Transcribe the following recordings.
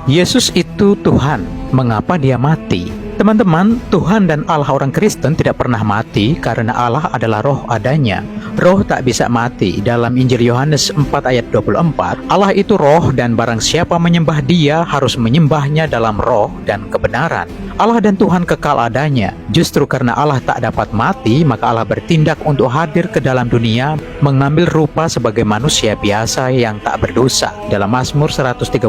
Yesus itu Tuhan. Mengapa dia mati? Teman-teman, Tuhan dan Allah orang Kristen tidak pernah mati karena Allah adalah roh adanya. Roh tak bisa mati. Dalam Injil Yohanes 4 ayat 24, Allah itu roh dan barang siapa menyembah dia harus menyembahnya dalam roh dan kebenaran. Allah dan Tuhan kekal adanya. Justru karena Allah tak dapat mati, maka Allah bertindak untuk hadir ke dalam dunia, mengambil rupa sebagai manusia biasa yang tak berdosa. Dalam Mazmur 135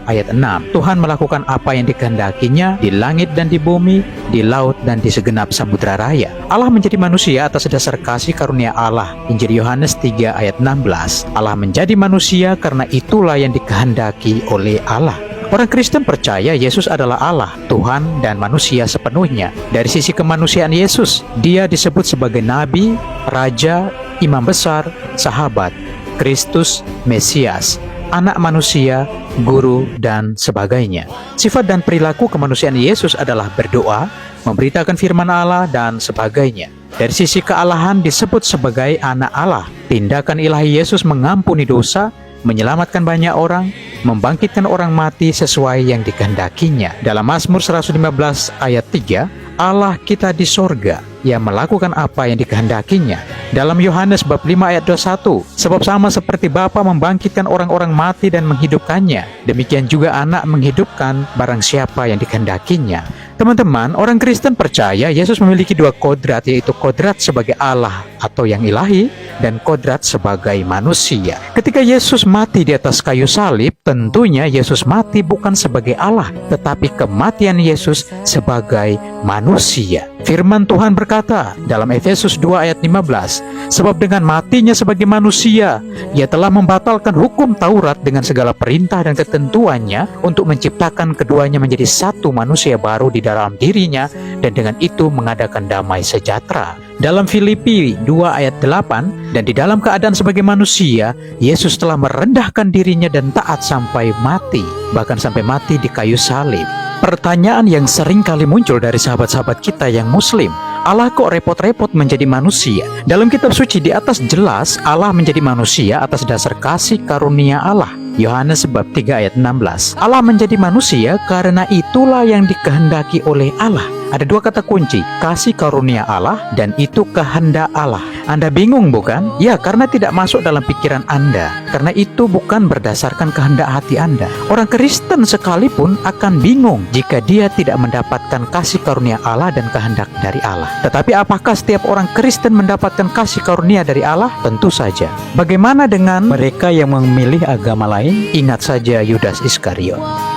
ayat 6, Tuhan melakukan apa yang dikehendakinya di langit dan di bumi, di laut dan di segenap samudra raya. Allah menjadi manusia atas dasar kasih karunia Allah. Injil Yohanes 3 ayat 16. Allah menjadi manusia karena itulah yang dikehendaki oleh Allah. Orang Kristen percaya Yesus adalah Allah, Tuhan, dan manusia sepenuhnya. Dari sisi kemanusiaan Yesus, dia disebut sebagai Nabi, Raja, Imam Besar, Sahabat, Kristus, Mesias, Anak manusia, Guru, dan sebagainya. Sifat dan perilaku kemanusiaan Yesus adalah berdoa, memberitakan firman Allah, dan sebagainya. Dari sisi kealahan disebut sebagai Anak Allah. Tindakan ilahi Yesus mengampuni dosa, menyelamatkan banyak orang, membangkitkan orang mati sesuai yang dikehendakinya. Dalam Mazmur 115 ayat 3, Allah kita di sorga yang melakukan apa yang dikehendakinya. Dalam Yohanes bab 5 ayat 21, sebab sama seperti Bapa membangkitkan orang-orang mati dan menghidupkannya, demikian juga Anak menghidupkan barang siapa yang dikehendakinya. Teman-teman, orang Kristen percaya Yesus memiliki dua kodrat, yaitu kodrat sebagai Allah atau yang ilahi dan kodrat sebagai manusia. Ketika Yesus mati di atas kayu salib, tentunya Yesus mati bukan sebagai Allah, tetapi kematian Yesus sebagai manusia. Firman Tuhan berkata dalam Efesus 2 ayat 15, sebab dengan matinya sebagai manusia, ia telah membatalkan hukum Taurat dengan segala perintah dan ketentuannya untuk menciptakan keduanya menjadi satu manusia baru di dalam dirinya dan dengan itu mengadakan damai sejahtera. Dalam Filipi 2 ayat 8, dan di dalam keadaan sebagai manusia, Yesus telah merendahkan dirinya dan taat sampai mati, bahkan sampai mati di kayu salib. Pertanyaan yang sering kali muncul dari sahabat-sahabat kita yang muslim, Allah kok repot-repot menjadi manusia? Dalam kitab suci di atas jelas Allah menjadi manusia atas dasar kasih karunia Allah. Yohanes bab 3 ayat 16. Allah menjadi manusia karena itulah yang dikehendaki oleh Allah. Ada dua kata kunci, kasih karunia Allah dan itu kehendak Allah. Anda bingung bukan? Ya, karena tidak masuk dalam pikiran Anda. Karena itu bukan berdasarkan kehendak hati Anda. Orang Kristen sekalipun akan bingung jika dia tidak mendapatkan kasih karunia Allah dan kehendak dari Allah. Tetapi apakah setiap orang Kristen mendapatkan kasih karunia dari Allah? Tentu saja. Bagaimana dengan mereka yang memilih agama lain? Ingat saja Yudas Iskariot.